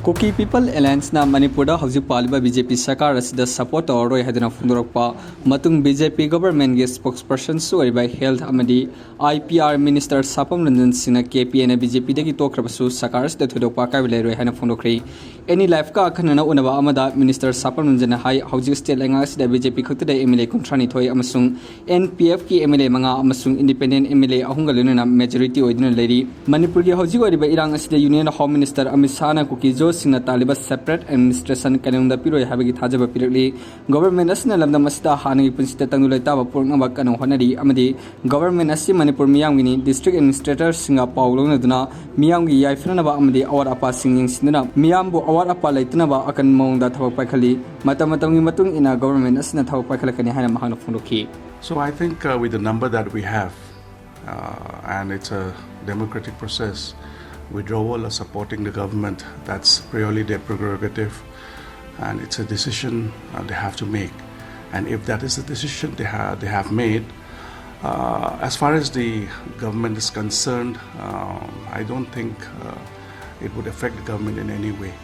Koki People Alliance na Manipurda Hauzik Paliba BJP Sarkar asida support tawroi hadina phungdorakpa matung BJP government ge spokesperson suariba health amadi IPR minister Sapam Ranjan Singh KPN BJP dagi Tokhrabasu Sarkar asida thudokpa kai Leiroi hana phungdokri any life ka khanana unaba amada minister Sapam Ranjan hai hauzik state lenga asida BJP khakta da MLA kontrani thoi amasung NPF ki MLA manga amasung independent MLA ahunga lenana majority oidina leri Manipur ge hauzik oriba irang asida union home minister Amit Shah na Koki Singna Taliba separate administration kanungda piroi habagi thajaba pirali government asna lamda masida hanagi punsita tangulai taba purngaba kanu honari amadi government asi Manipur miyamgini district administrator singa paulong duna miyamgi yaifrana ba amadi awar apa singing sinna miyambu awar apa laitna ba akan maungda thabak pakhali matamatamgi matung ina government asna thabak pakhalakani hana mahana phundoki. So I think with the number that we have and it's a democratic process, withdrawal or supporting the government, that's purely their prerogative and it's a decision they have to make. And if that is the decision they have made, as far as the government is concerned, I don't think it would affect the government in any way.